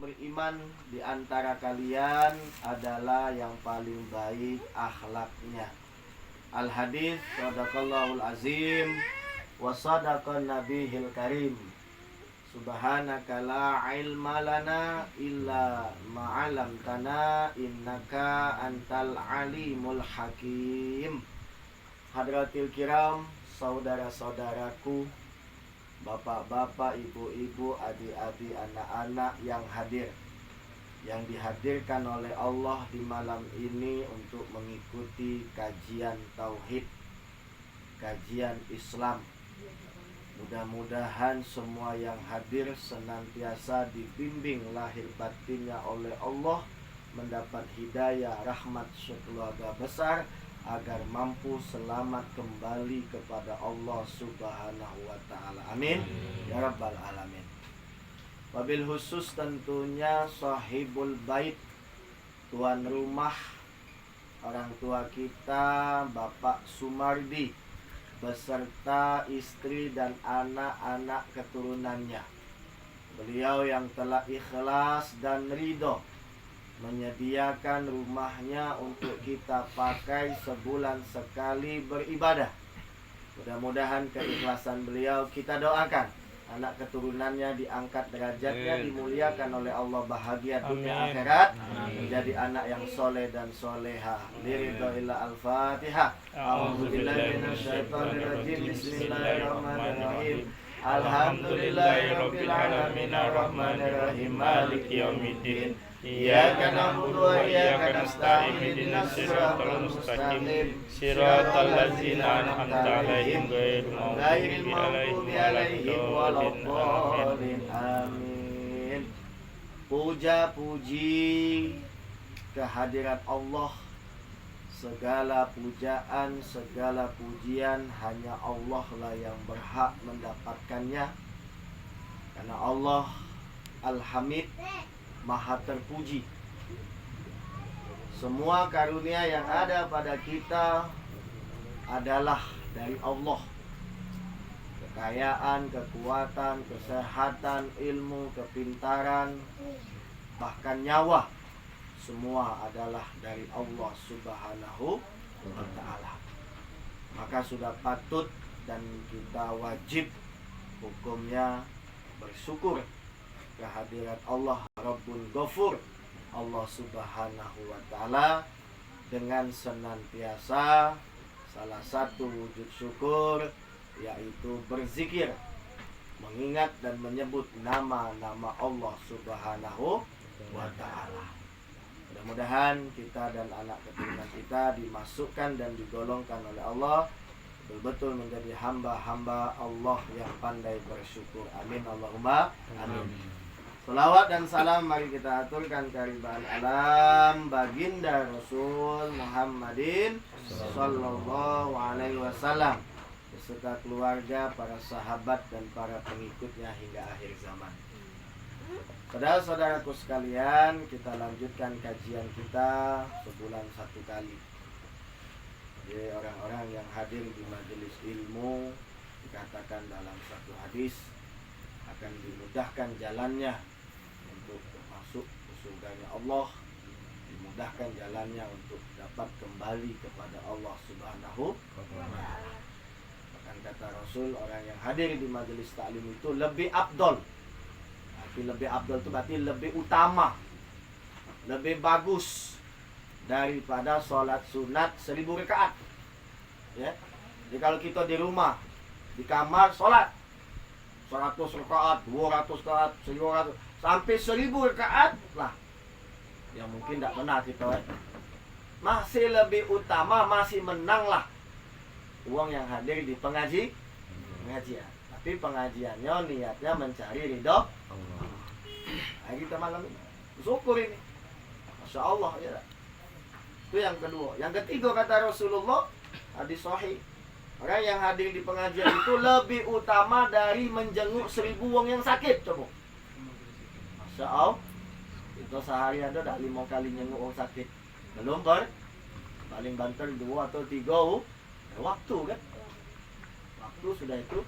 beriman di antara kalian adalah yang paling baik akhlaknya. Al-hadis sadaqallahul azim wa sadaqan nabihil karim. Subhanaka la ilma lana illa ma'alamtana innaka antal alimul hakim. Hadratil kiram, saudara-saudaraku, bapak-bapak, ibu-ibu, adik-adik, anak-anak yang hadir, yang dihadirkan oleh Allah di malam ini untuk mengikuti kajian tauhid, kajian Islam. Mudah-mudahan semua yang hadir senantiasa dibimbing lahir batinnya oleh Allah, mendapat hidayah rahmat sekeluarga besar, agar mampu selamat kembali kepada Allah Subhanahu wa ta'ala. Amin ya rabbal alamin. Wabil khusus tentunya sahibul bait, tuan rumah, orang tua kita Bapak Sumardi beserta istri dan anak-anak keturunannya. Beliau yang telah ikhlas dan ridho menyediakan rumahnya untuk kita pakai sebulan sekali beribadah. Mudah-mudahan keikhlasan beliau kita doakan, anak keturunannya diangkat derajatnya, dimuliakan oleh Allah, bahagia dunia akhirat, menjadi anak yang soleh dan soleha. Liridhoillah. Al-Fatihah. A'udzubillahi minasyaitonirrajim. Bismillahirrahmanirrahim. Alhamdulillahirabbil alamin arrahmanir rahim maliki yaumiddin. Iyyaka na'budu wa iyyaka nasta'in ihdinas siratal mustaqim siratal ladzina an'amta 'alaihim ghairil maghdubi 'alaihim waladdallin. Amin. Puja puji kehadirat Allah. Segala pujaan, segala pujian hanya Allah lah yang berhak mendapatkannya. Karena Allah Al-Hamid, Maha terpuji. Semua karunia yang ada pada kita adalah dari Allah. Kekayaan, kekuatan, kesehatan, ilmu, kepintaran, bahkan nyawa, semua adalah dari Allah Subhanahu wa ta'ala. Maka sudah patut dan kita wajib hukumnya bersyukur kehadirat Allah Rabbul Ghafur, Allah Subhanahu wa ta'ala, dengan senantiasa salah satu wujud syukur yaitu berzikir, mengingat dan menyebut nama-nama Allah Subhanahu wa ta'ala. Mudah-mudahan kita dan anak keturunan kita dimasukkan dan digolongkan oleh Allah betul-betul menjadi hamba-hamba Allah yang pandai bersyukur. Amin Allahumma amin. Salawat dan salam mari kita aturkan kehadiran alam baginda Rasul Muhammadin sallallahu alaihi wasallam beserta keluarga, para sahabat dan para pengikutnya hingga akhir zaman. Saudara-saudaraku sekalian, kita lanjutkan kajian kita sebulan satu kali. Jadi orang-orang yang hadir di majelis ilmu, dikatakan dalam satu hadis, akan dimudahkan jalannya untuk masuk ke surganya Allah, dimudahkan jalannya untuk dapat kembali kepada Allah Subhanahu wa ta'ala. Bahkan kata Rasul, orang yang hadir di majelis taklim itu lebih afdol. Lebih abdul itu berarti lebih utama, lebih bagus daripada sholat sunat 1000 rakaat. Ya. Jadi kalau kita di rumah, di kamar sholat 100 rakaat, 200 rakaat, 100 sampai 1000 rakaat lah, yang mungkin tidak pernah kita masih lebih utama, masih menang lah uang yang hadir di pengajian. Tapi pengajiannya niatnya mencari ridho Allah. Nah, kita malam ini syukur ini, Masya Allah ya. Itu yang kedua. Yang ketiga kata Rasulullah, hadis sahih, orang yang hadir di pengajian itu lebih utama dari menjenguk 1000 wong yang sakit. Coba, Masya Allah, itu sehari ada tak 5 kali jenguk wong sakit. Belum paling banter 2 atau 3 waktu kan. Waktu sudah itu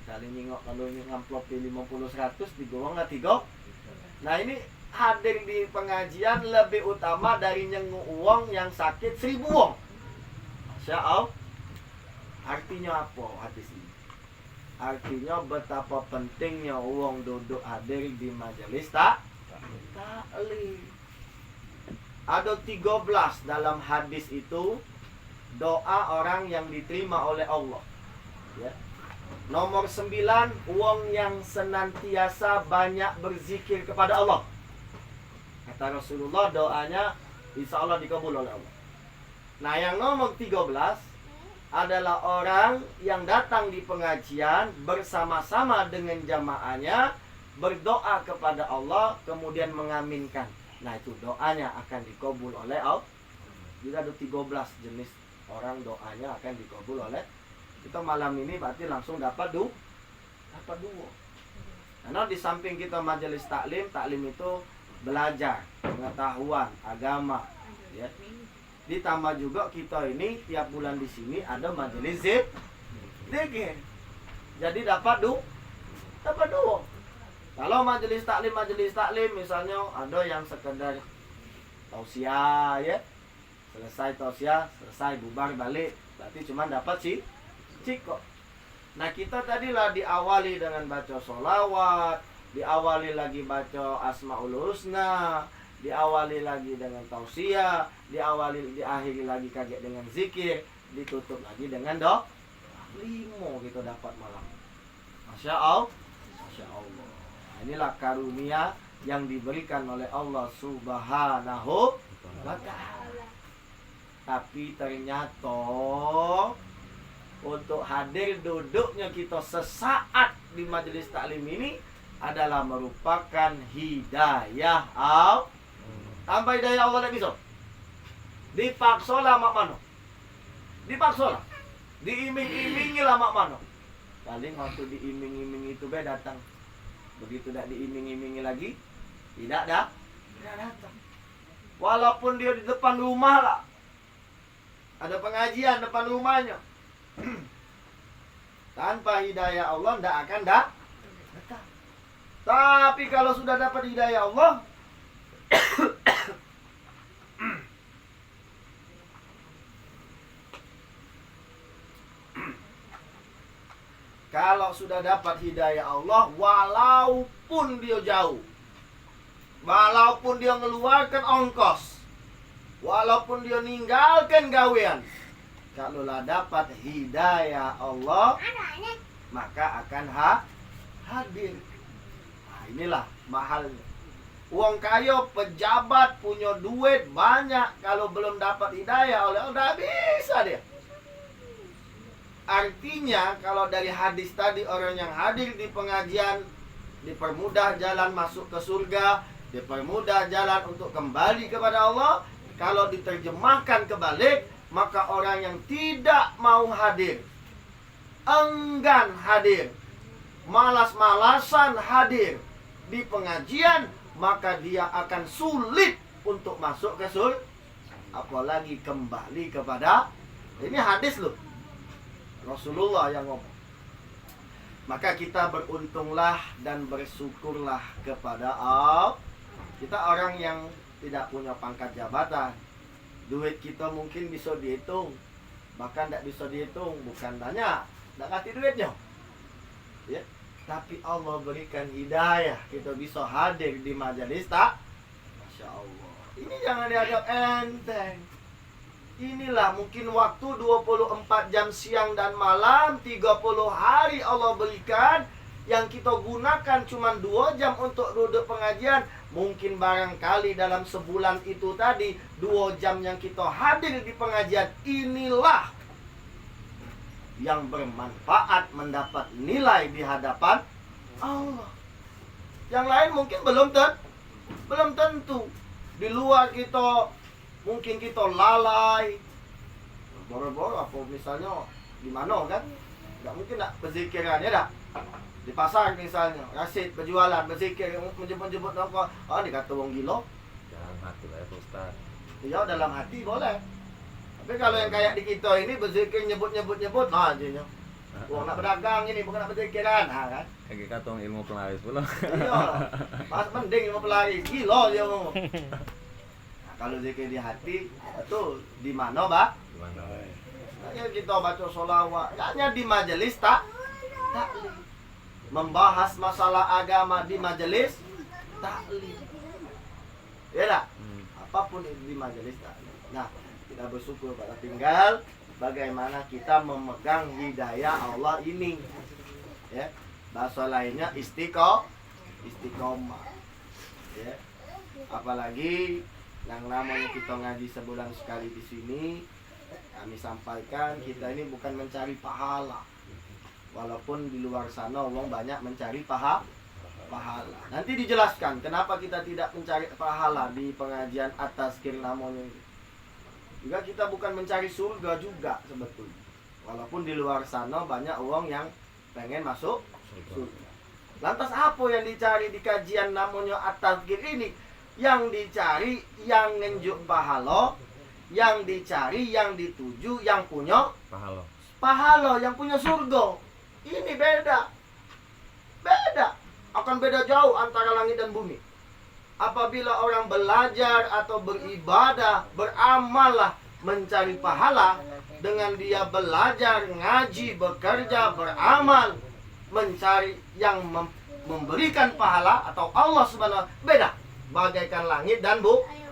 kali nengok, kalau ini ngamplop di 50-100 digorong lah 3 Nah ini hadir di pengajian lebih utama dari nyenguh uang yang sakit 1000 uang. Masya Allah. Artinya apa hadis ini? Artinya betapa pentingnya uang duduk hadir di majelis taklim. Ada 13 dalam hadis itu doa orang yang diterima oleh Allah. Ya. Nomor 9, uang yang senantiasa banyak berzikir kepada Allah. Kata Rasulullah, doanya insya Allah dikabul oleh Allah. Nah yang nomor 13 adalah orang yang datang di pengajian bersama-sama dengan jamaahnya, berdoa kepada Allah, kemudian mengaminkan. Nah itu doanya akan dikabul oleh Allah. Jadi ada 13 jenis orang doanya akan dikabul oleh. Kita malam ini berarti langsung dapat dua. Karena di samping kita majelis taklim itu belajar pengetahuan agama, ya. Ditambah juga kita ini tiap bulan di sini ada majelis zikir. Jadi dapat dua. Kalau majelis taklim misalnya ada yang sekedar tausiah, ya. Selesai tausiah, selesai bubar balik, berarti cuma dapat ciko. Nah kita tadilah diawali dengan baca sholawat, diawali lagi baca asmaul husna, diawali lagi dengan tausiah, diakhiri lagi kaget dengan zikir, ditutup lagi dengan doa. 5 gitu dapat malam. Masya Allah. Nah, inilah karunia yang diberikan oleh Allah Subhanahu wa ta'ala. Tapi ternyata untuk hadir duduknya kita sesaat di majelis taklim ini adalah merupakan hidayah Allah. Tanpa hidayah Allah tidak bisa. Dipaksa lah mak mano. Dipaksa lah. Diiming-imingi lah mak mano. Paling waktu diiming-imingi itu datang. Begitu tidak diiming-imingi lagi, tidak datang. Walaupun dia di depan rumah lah. Ada pengajian depan rumahnya. Tanpa hidayah Allah tidak akan datang. Tapi kalau sudah dapat hidayah Allah, kalau sudah dapat hidayah Allah, walaupun dia jauh, walaupun dia mengeluarkan ongkos, walaupun dia ninggalkan gawean, kalaulah dapat hidayah Allah, maka akan hadir. Nah, inilah mahalnya. Uang kaya, pejabat, punya duit banyak, kalau belum dapat hidayah oleh Allah, tidak bisa dia. Artinya kalau dari hadis tadi, orang yang hadir di pengajian dipermudah jalan masuk ke surga, dipermudah jalan untuk kembali kepada Allah. Kalau diterjemahkan kebalik, maka orang yang tidak mau hadir, enggan hadir, malas-malasan hadir di pengajian, maka dia akan sulit untuk masuk ke surga, apalagi kembali kepada. Ini hadis loh, Rasulullah yang ngomong. Maka kita beruntunglah dan bersyukurlah kepada Allah. Kita orang yang tidak punya pangkat jabatan, duit kita mungkin bisa dihitung, bahkan tidak bisa dihitung, bukan banyak, tidak kasih duitnya, ya. Tapi Allah berikan hidayah, kita bisa hadir di majelis tak. Masya Allah. Ini jangan dianggap enteng. Inilah mungkin waktu 24 jam siang dan malam, 30 hari Allah berikan, yang kita gunakan cuma 2 jam untuk duduk pengajian. Mungkin barangkali dalam sebulan itu tadi 2 jam yang kita hadir di pengajian, inilah yang bermanfaat, mendapat nilai di hadapan Allah. Yang lain mungkin belum tentu. Di luar kita mungkin kita lalai, boro-boro apa misalnya di mana kan, nggak mungkin nak berzikiran, ya dah. Di pasar misalnya, Rasid berjualan, berzikir, menjemput-jemput apa, dikata wong gila. Dalam hati lah ya Ustaz. Ya dalam hati boleh. Tapi kalau yang kayak di kita ini berzikir nyebut-nyebut, nah aja. Wong nak berdagang ini bukan nak berzikiran, kan? Kayak katong ilmu pelaris pula. Iya. Pas mending ilmu pelari, gila dia ngomong. Nah, kalau zikir di hati, itu di mana, Pak? Gimana? Hanya kita baca sholawat, hanya di majelis taklim. Membahas masalah agama di majelis taklim. Ya tak? Apapun itu di majelis taklim. Nah, kita bersyukur pada tinggal bagaimana kita memegang hidayah Allah ini. Ya. Bahasa lainnya istiqomah. Ya. Apalagi yang namanya kita ngaji sebulan sekali di sini, kami sampaikan kita ini bukan mencari pahala. Walaupun di luar sana orang banyak mencari pahala. Nanti dijelaskan kenapa kita tidak mencari pahala di pengajian atas namanya. Juga kita bukan mencari surga juga sebetulnya. Walaupun di luar sana banyak orang yang pengen masuk surga. Lantas apa yang dicari di kajian namanya at-tazkir ini? Yang dicari yang ngenjuk pahala, yang dicari yang dituju yang punya pahala, yang punya surga. Ini beda. Akan beda jauh antara langit dan bumi. Apabila orang belajar atau beribadah, beramal mencari pahala, dengan dia belajar, ngaji, bekerja, beramal, mencari yang memberikan pahala atau Allah Subhanahu wa ta'ala, beda. Bagaikan langit dan bumi.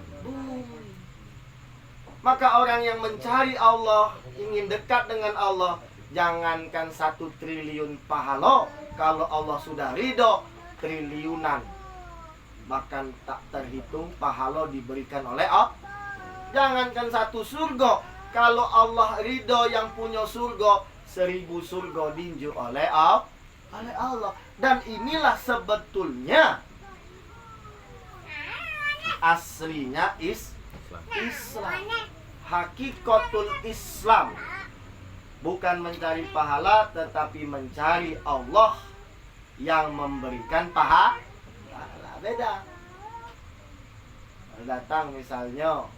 Maka orang yang mencari Allah, ingin dekat dengan Allah, jangankan 1 triliun pahala, kalau Allah sudah ridho, triliunan. Bahkan tak terhitung pahala diberikan oleh Allah. Jangankan 1 surga, kalau Allah ridho yang punya surga, 1000 surga dinju oleh Allah. Dan inilah sebetulnya aslinya Islam. Hakikatul Islam. Bukan mencari pahala, tetapi mencari Allah yang memberikan pahala. Beda. Datang misalnya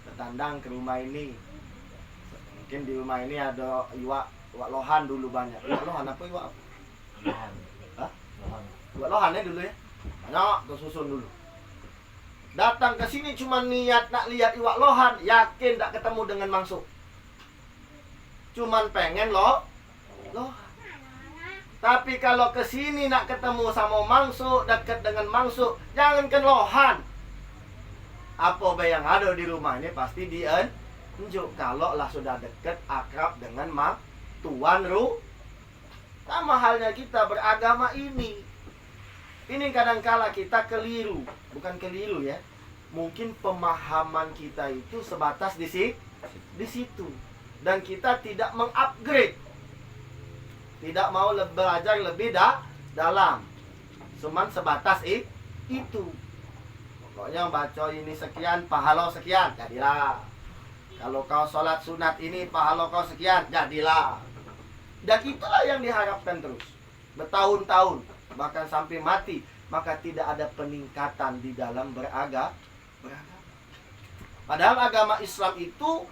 tetandang ke rumah ini. Mungkin di rumah ini ada iwak lohan dulu banyak. Iwak lohan apa iwak apa? Lohan. Hah? Lohan. Iwak lohannya dulu ya. Banyak tersusun dulu. Datang ke sini cuma niat nak lihat iwak lohan, yakin tak ketemu dengan mangsuk. Cuman pengen lohan. Tapi kalau ke sini nak ketemu sama mangsuk, dekat dengan mangsuk, jangankan lohan. Apa yang ada di rumah ini pasti diunjuk. Kalau lah sudah dekat akrab dengan tuan rumah. Sama halnya kita beragama ini. Ini kadangkala kita keliru. Bukan keliru ya. Mungkin pemahaman kita itu sebatas di situ. Dan kita tidak mengupgrade. Tidak mau belajar lebih dalam. Cuman sebatas itu. Pokoknya baca ini sekian, pahala sekian, jadilah. Kalau kau sholat sunat ini, pahala kau sekian, jadilah. Dan itulah yang diharapkan terus. Bertahun-tahun, bahkan sampai mati. Maka tidak ada peningkatan di dalam beragama. Padahal agama Islam itu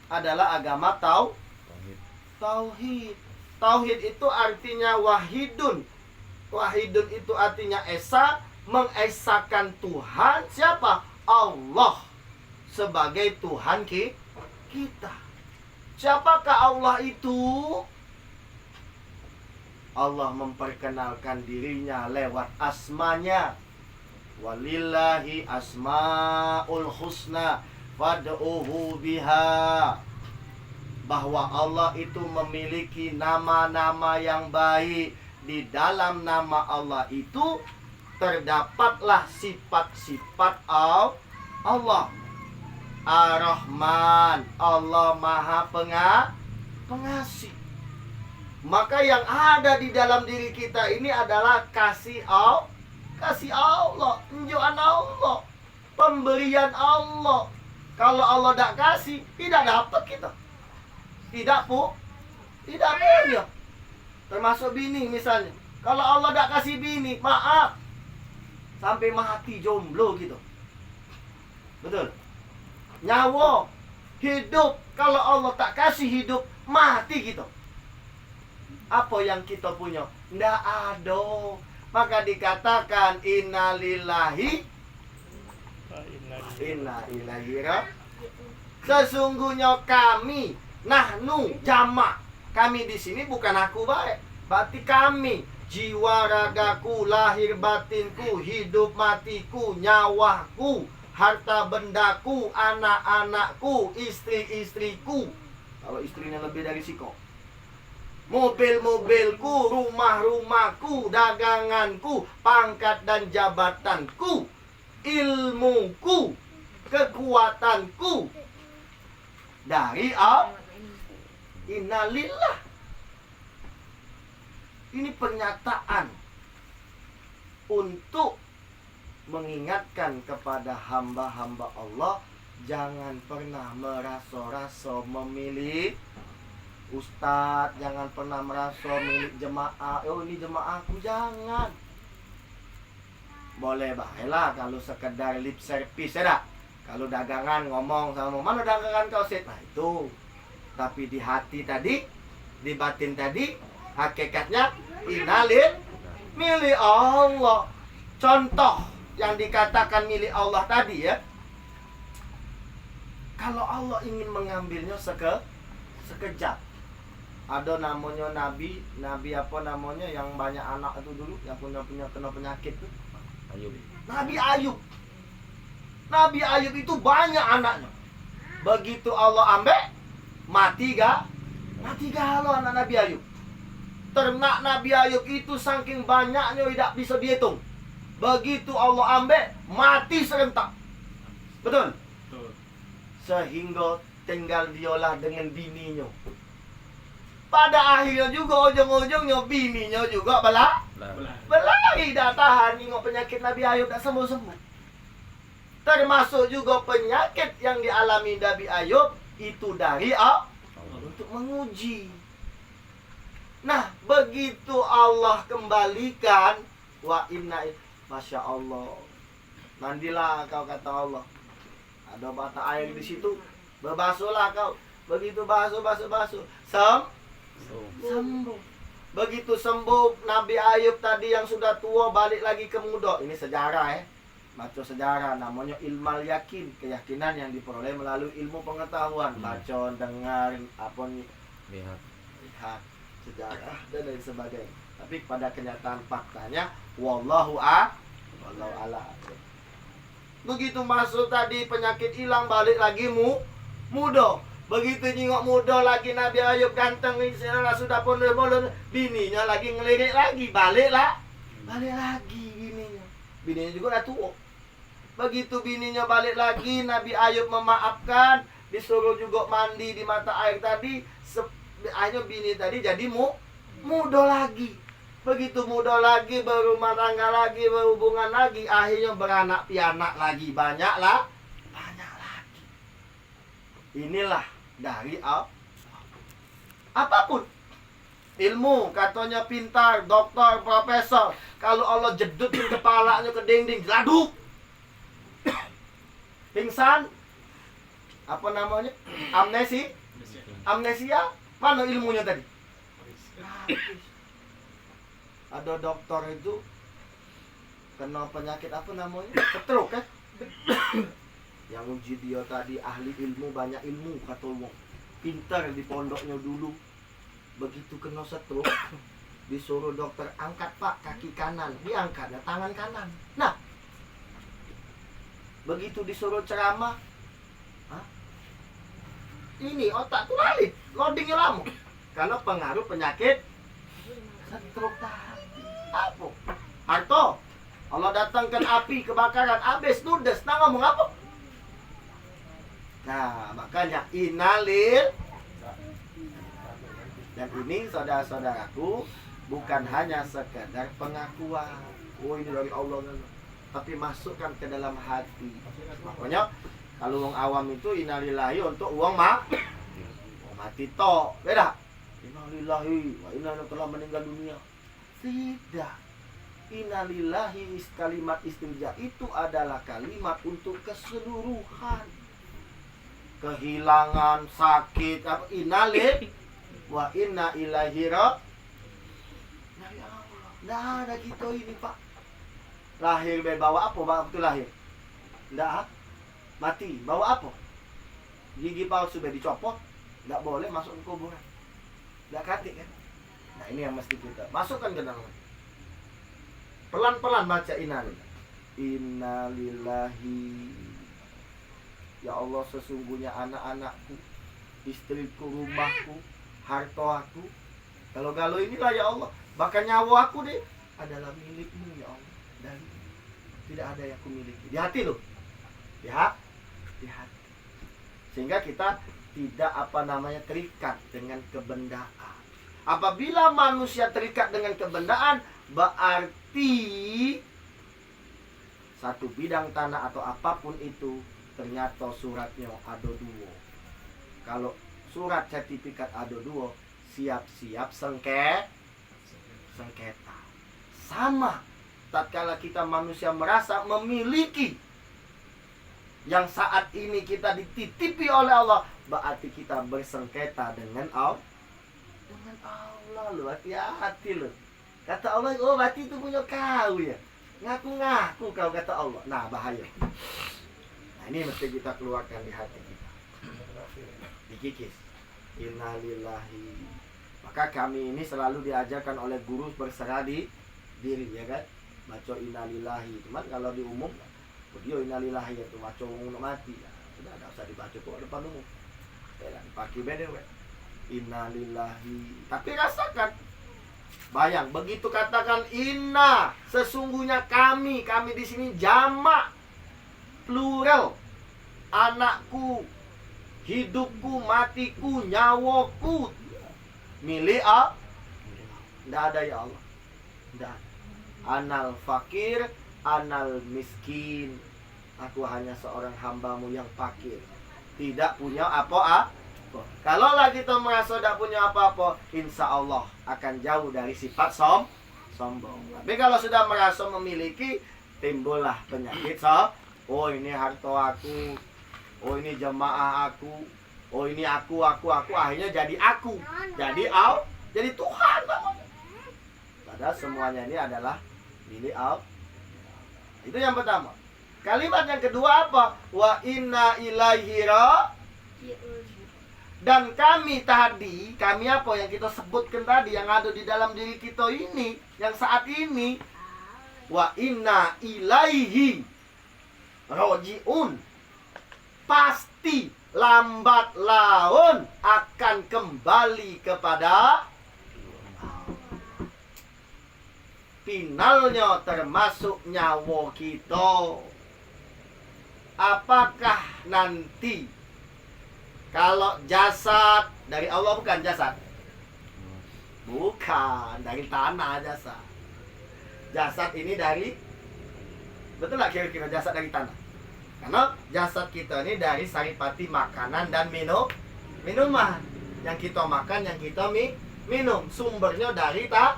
adalah agama tauhid. Tauhid itu artinya wahidun. Wahidun itu artinya esa, mengesakan Tuhan. Siapa? Allah sebagai Tuhan kita. Siapakah Allah itu? Allah memperkenalkan dirinya lewat asmanya. Walillahi asmaul husna fad'uhu biha. Bahwa Allah itu memiliki nama-nama yang baik. Di dalam nama Allah itu terdapatlah sifat-sifat Allah. Ar-Rahman, Allah Maha Pengasih. Maka yang ada di dalam diri kita ini adalah kasih Allah, enjuan Allah, pemberian Allah. Kalau Allah tidak kasih, tidak dapat kita. Tidak punya. Termasuk bini misalnya. Kalau Allah tidak kasih bini, maaf, sampai mati jomblo gitu. Betul. Nyawa, hidup, kalau Allah tak kasih hidup, mati gitu. Apa yang kita punya? Ndak ada. Maka dikatakan innalillahi inna ilaihi raji'un. Sesungguhnya kami, nahnu jamak. Kami di sini bukan aku baik, berarti kami. Jiwa ragaku, lahir batinku, hidup matiku, nyawaku, harta bendaku, anak-anakku, istri-istriku. Kalau istrinya lebih dari siko. Mobil-mobilku, rumah-rumahku, daganganku, pangkat dan jabatanku, ilmuku, kekuatanku. Dari Allah. Innalillah. Ini pernyataan untuk mengingatkan kepada hamba-hamba Allah, jangan pernah merasa-rasa memilih ustadz, jangan pernah merasa milik jemaah. Oh, ini jemaahku, jangan. Boleh baiklah kalau sekedar lip service, ya dah. Kalau dagangan ngomong sama mana dagangan kau set, nah itu. Tapi di hati tadi, di batin tadi, hakikatnya innalillah, milik Allah. Contoh yang dikatakan milik Allah tadi ya, kalau Allah ingin mengambilnya sekejap. Ada namanya nabi apa namanya yang banyak anak itu dulu, yang punya kena penyakit itu. Ayub. Nabi Ayub. Nabi Ayub itu banyak anaknya. Begitu Allah ambil, mati gak? Mati galau anak Nabi Ayub. Ternak Nabi Ayub itu saking banyaknya tidak bisa dihitung. Begitu Allah ambil, mati serentak. Betul? Betul. Sehingga tinggal diolah dengan bininya. Pada akhirnya juga ujung-ujungnya bininya juga belai dah tahan nengok penyakit Nabi Ayub dah sembuh-sembuh. Termasuk juga penyakit yang dialami Nabi Ayub itu dari Allah untuk menguji. Nah, begitu Allah kembalikan, wa inna, masya Allah. Mandilah kau, kata Allah. Ada mata air di situ, berbasuhlah kau. Begitu basuh, sembuh. Begitu sembuh, Nabi Ayub tadi yang sudah tua balik lagi ke muda. Ini sejarah ya. Baca sejarah, namanya ilmal yakin, keyakinan yang diperoleh melalui ilmu pengetahuan. Baca, dengar, lihat sejarah dan lain sebagainya. Tapi pada kenyataan faktanya, wallahu a'lam. Begitu masuk tadi penyakit hilang, balik lagi muda. Begitu nyingok muda lagi Nabi Ayub ganteng, sudah pun bininya lagi ngelirik lagi, balik lagi bininya. Bininya juga udah tua. Begitu bininya balik lagi, Nabi Ayub memaafkan, disuruh juga mandi di mata air tadi. Akhirnya bini tadi jadi muda lagi. Begitu muda lagi, berumah tangga lagi, berhubungan lagi, akhirnya beranak pianak lagi, banyak lagi. Inilah dari Allah. Apapun ilmu, katanya pintar, doktor, profesor, kalau Allah jedutin kepalanya ke dinding, laduk, pingsan, apa namanya, amnesia, mana ilmunya tadi? Ada dokter itu kena penyakit apa namanya, stroke kan? Yang uji dia tadi ahli ilmu, banyak ilmu, kata Allah, pintar di pondoknya dulu. Begitu kena stroke, disuruh dokter angkat pak kaki kanan, diangkatnya tangan kanan. Nah, begitu disuruh ceramah, ini otak tuh lalit, loadingnya lama, karena pengaruh penyakit stroke tadi. Apa? Harto, Allah datangkan api kebakaran, habis ludes, nah ngomong apa? Nah, makanya innalil. Dan ini saudara-saudaraku, bukan hanya sekedar pengakuan, oh ini dari Allah, tapi masukkan ke dalam hati. Makanya kalau orang awam itu innalillahi untuk uang mati toh, beda. Innalillahi wa inna telah meninggal dunia. Tidak. Innalillahi kalimat istirja itu adalah kalimat untuk keseluruhan. Kehilangan, sakit, innalil wa inna ilaihi Nggak ada kita ini Pak. Lahir bawa apa? Waktu lahir nggak mati, bawa apa? Gigi palsu sudah dicopot, nggak boleh masuk ke kuburan, nggak katik kan? Nah ini yang mesti kita masukkan ke dalam. Pelan-pelan baca innalillahi. Ya Allah, sesungguhnya anak-anakku, istriku, rumahku, harta aku, galau-galau inilah ya Allah, bahkan nyawa aku deh adalah milikmu ya Allah, dan tidak ada yang aku miliki. Di hati loh, di hati. Sehingga kita tidak terikat dengan kebendaan. Apabila manusia terikat dengan kebendaan, berarti satu bidang tanah atau apapun itu ternyata suratnya ada dua. Kalau surat sertifikat ada dua, siap-siap sengketa. Sama tatkala kita manusia merasa memiliki yang saat ini kita dititipi oleh Allah, berarti kita bersengketa dengan Allah. Dengan Allah loh, hati-hati loh. Kata Allah, oh berarti itu punya kau ya. Ngaku-ngaku kau, kata Allah. Nah bahaya. Nah ini mesti kita keluarkan di hati kita. Dikikis. Innalillahi. Maka kami ini selalu diajarkan oleh guru berserah diri, ya kan? Baca innalillahi. Cuman kalau di umum, dia innalillahi itu baca umum mati. Ya, sudah tidak usah dibaca kok depan umum. Ya, pakai beda we. Innalillahi. Tapi rasakan. Bayang, begitu katakan inna, sesungguhnya kami di sini jamak, plural. Anakku, hidupku, matiku, nyawaku, milik Allah. Tidak ada ya Allah. Tidak. Anal fakir, anal miskin. Aku hanya seorang hambamu yang fakir, tidak punya apa-apa. Kalaulah kita merasa tidak punya apa-apa, insya Allah akan jauh dari sifat sombong. Tapi kalau sudah merasa memiliki, timbullah penyakit oh ini harta aku, oh ini jemaah aku, oh ini aku, akhirnya jadi aku, jadi Tuhan namanya. Padahal semuanya ini adalah milik Allah. Itu yang pertama. Kalimat yang kedua apa? Wa inna ilaihi raji'un. Dan kami tadi, kami apa yang kita sebutkan tadi, yang ada di dalam diri kita ini, yang saat ini, wa inna ilaihi raji'un. Pasti lambat laun akan kembali kepada finalnya, termasuk nyawa kita. Apakah nanti kalau jasad dari Allah, bukan jasad, bukan dari tanah jasad. Jasad ini dari, betul nggak kira-kira jasad dari tanah? Karena jasad kita ini dari saripati makanan dan minuman yang kita makan, yang kita minum. Sumbernya dari tanah.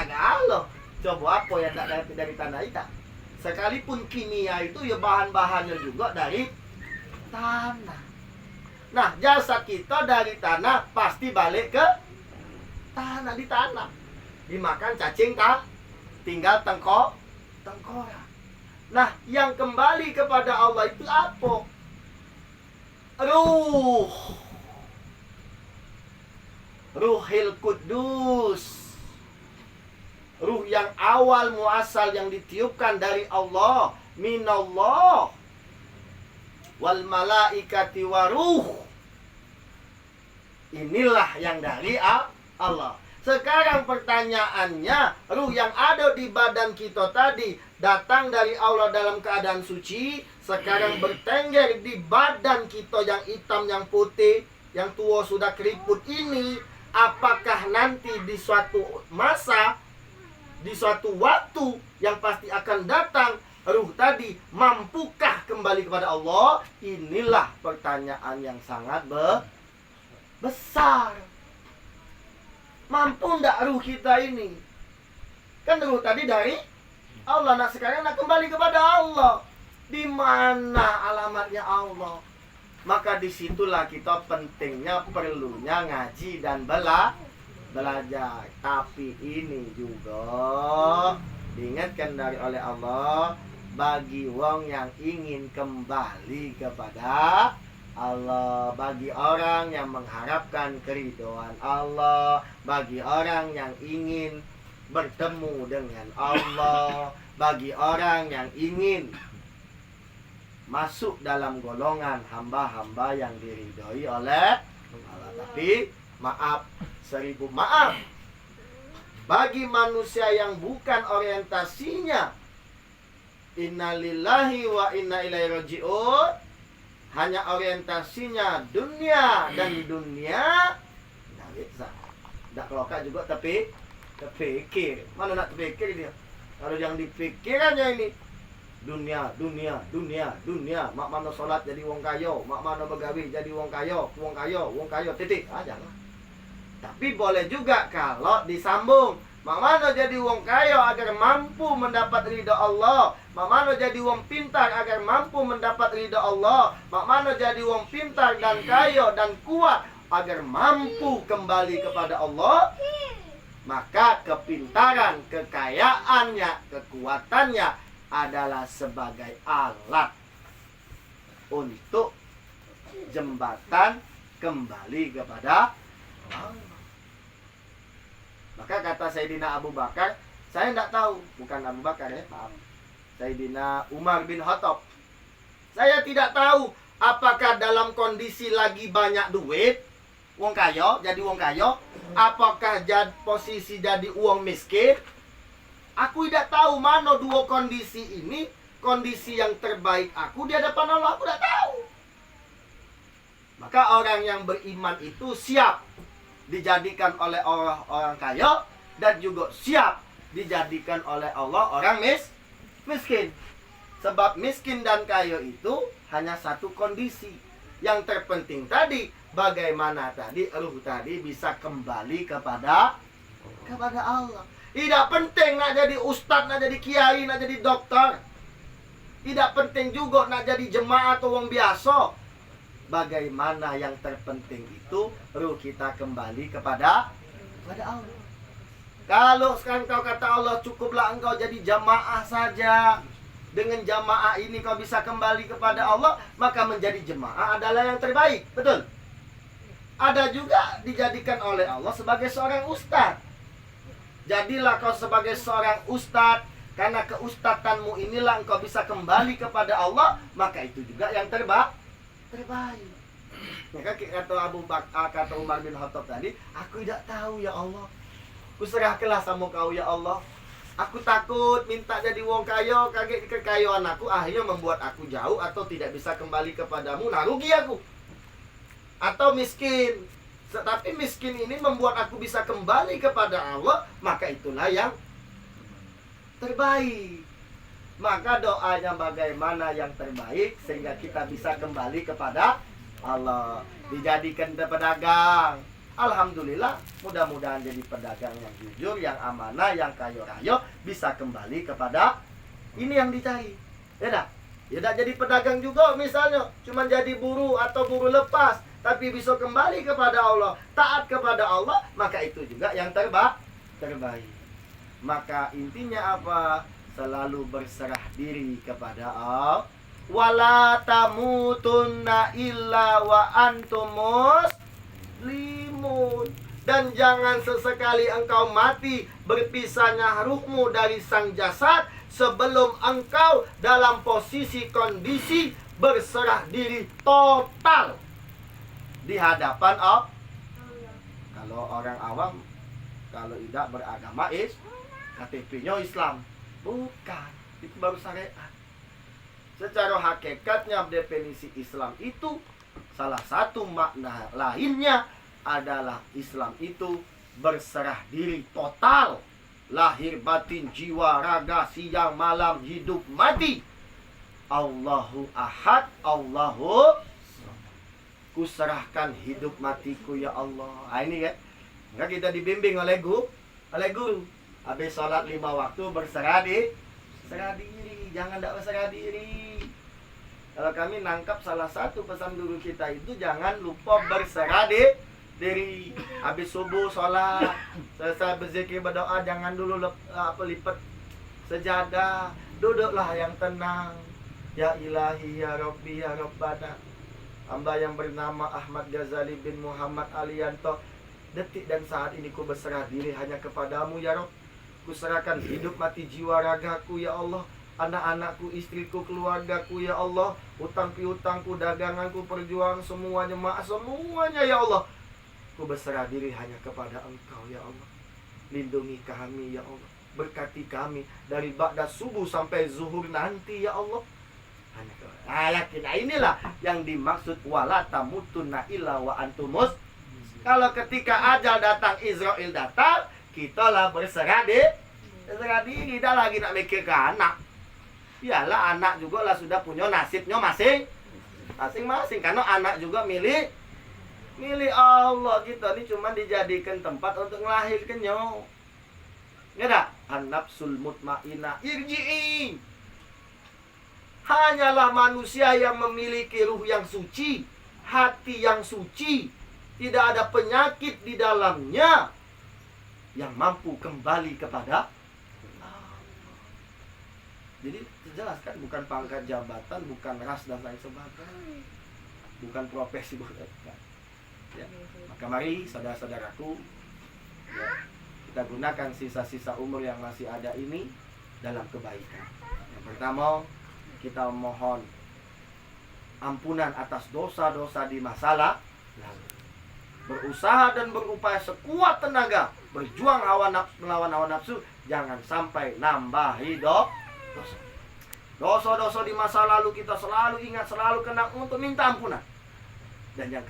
Kalau coba apa yang dari tanah itu? Sekalipun kimia itu ya bahan-bahannya juga dari tanah. Nah, jasad kita dari tanah pasti balik ke tanah, di tanah. Dimakan cacing tinggal tengkorak. Nah, yang kembali kepada Allah itu apa? Ruhil Kudus. Ruh yang awal muasal yang ditiupkan dari Allah, minallah wal malaikati waruh. Inilah yang dari Allah. Sekarang pertanyaannya, ruh yang ada di badan kita tadi datang dari Allah dalam keadaan suci, sekarang bertengger di badan kita yang hitam, yang putih, yang tua sudah keriput ini. Apakah nanti di suatu masa, di suatu waktu yang pasti akan datang, ruh tadi mampukah kembali kepada Allah? Inilah pertanyaan yang sangat besar. Mampu ndak ruh kita ini? Kan ruh tadi dari Allah. Nah sekarang nak kembali kepada Allah. Di mana alamatnya Allah? Maka disitulah kita pentingnya, perlunya ngaji dan belajar. Tapi ini juga diingatkan oleh Allah bagi wong yang ingin kembali kepada Allah, bagi orang yang mengharapkan keridhaan Allah, bagi orang yang ingin bertemu dengan Allah, bagi orang yang ingin masuk dalam golongan hamba-hamba yang diridhoi oleh Allah. Tapi maaf, 1000 maaf, bagi manusia yang bukan orientasinya innalillahi wa inna ilaihi raji'un, hanya orientasinya dunia dan dunia, nah bisa tidak kelokak juga, tapi terpikir. Mana nak terpikir dia? Kalau yang dipikirannya ini dunia, dunia, dunia, dunia. Mak mana solat jadi wong kayo, mak mana begawe jadi wong kayo, wong kayo, wong kayo, titik. Jangan. Tapi boleh juga kalau disambung. Mak mana jadi wong kayo agar mampu mendapat ridha Allah. Mak mana jadi wong pintar agar mampu mendapat ridha Allah. Mak mana jadi wong pintar dan kayo dan kuat agar mampu kembali kepada Allah. Maka kepintaran, kekayaannya, kekuatannya adalah sebagai alat untuk jembatan kembali kepada Allah. Maka kata Sayyidina Abu Bakar, saya tidak tahu, bukan Abu Bakar ya, maaf, Sayyidina Umar bin Khattab, saya tidak tahu apakah dalam kondisi lagi banyak duit, wong kayo, jadi wong kayo, apakah posisi jadi uang miskin. Aku tidak tahu mana dua kondisi ini, kondisi yang terbaik aku di hadapan Allah, aku tidak tahu. Maka orang yang beriman itu siap dijadikan oleh orang kaya dan juga siap dijadikan oleh Allah orang miskin. Sebab miskin dan kaya itu hanya satu kondisi. Yang terpenting tadi bagaimana tadi ruh tadi bisa kembali kepada Allah. Tidak penting nak jadi ustadz, nak jadi kiai, nak jadi dokter. Tidak penting juga nak jadi jemaah atau orang biasa. Bagaimana yang terpenting itu ruh kita kembali kepada Allah. Kalau sekarang kau kata Allah, cukuplah engkau jadi jamaah saja. Dengan jamaah ini kau bisa kembali kepada Allah, maka menjadi jemaah adalah yang terbaik. Betul? Ada juga dijadikan oleh Allah sebagai seorang ustadz. Jadilah kau sebagai seorang ustadz, karena keustadtanmu inilah engkau bisa kembali kepada Allah, maka itu juga yang terbaik. Maka kata Abu Bakar, kata Umar bin Khattab tadi, aku tidak tahu ya Allah. Aku serahkanlah sama kau ya Allah. Aku takut minta jadi wong kayo, kaget kekayaan aku akhirnya membuat aku jauh atau tidak bisa kembali kepadamu. Nah rugi aku. Atau miskin. Tetapi miskin ini membuat aku bisa kembali kepada Allah, maka itulah yang terbaik. Maka doanya bagaimana yang terbaik sehingga kita bisa kembali kepada Allah. Dijadikan pedagang. Alhamdulillah, mudah-mudahan jadi pedagang yang jujur, yang amanah, yang kayo-kayo, bisa kembali kepada ini yang dicari. Ya dah? Ya dah jadi pedagang juga misalnya, cuma jadi buruh atau buruh lepas, tapi bisa kembali kepada Allah, taat kepada Allah, maka itu juga yang terbaik. Maka intinya apa? Selalu berserah diri kepada Allah. Wala tamutunna illa wa antum muslimun. Dan jangan sesekali engkau mati berpisahnya ruhmu dari sang jasad sebelum engkau dalam posisi kondisi berserah diri total di hadapan Allah. Kalau orang awam, kalau tidak beragama KTP-nya Islam. Bukan, itu baru syariat. Secara hakikatnya definisi Islam itu salah satu makna lainnya adalah Islam itu berserah diri total, lahir batin jiwa raga siang malam hidup mati. Allahu ahad, Allahu kuserahkan hidup matiku ya Allah. Ini kan, enggak kita dibimbing oleh guru. Habis sholat 5 waktu berserah diri, jangan tidak berserah diri. Kalau kami nangkap salah satu pesan guru kita itu jangan lupa berserah diri. Habis subuh sholat, selesai berzikir berdoa, jangan dulu lipat sejadah. Duduklah yang tenang. Ya ilahi ya Rabbi ya Rabbana. Hamba yang bernama Ahmad Ghazali bin Muhammad Alianto, detik dan saat ini ku berserah diri hanya kepadamu ya Rabb. Ku serahkan hidup mati jiwa ragaku ya Allah, anak-anakku, istriku, keluargaku ya Allah, utang piutangku, daganganku, perjuangan semuanya, semuanya ya Allah. Ku berserah diri hanya kepada Engkau ya Allah. Lindungi kami ya Allah, berkati kami dari ba'da subuh sampai zuhur nanti ya Allah. Hanya yakin. Nah, inilah yang dimaksud wala tamutunna illa wa antumus. Kalau ketika ajal datang, Israel datang, kita lah berserah diri, dah lagi nak mikir ke anak. Iyalah anak juga lah sudah punya nasibnya masing-masing, karena anak juga milik Allah. Kita ini cuma dijadikan tempat untuk melahirkannya. Ya dah, an-nafsul mutmainnah irji'i. Hanyalah manusia yang memiliki ruh yang suci, hati yang suci, tidak ada penyakit di dalamnya, yang mampu kembali kepada Allah. Jadi dijelaskan bukan pangkat jabatan, bukan ras dan lain sebagainya, bukan profesi, bukan. Ya. Maka mari saudara-saudaraku, ya, kita gunakan sisa-sisa umur yang masih ada ini dalam kebaikan. Yang pertama, kita mohon ampunan atas dosa-dosa di masa lalu. Berusaha dan berupaya sekuat tenaga, berjuang melawan hawa nafsu, jangan sampai nambahi dosa. Dosa-dosa di masa lalu kita selalu ingat, selalu kenang untuk minta ampunan. Dan yang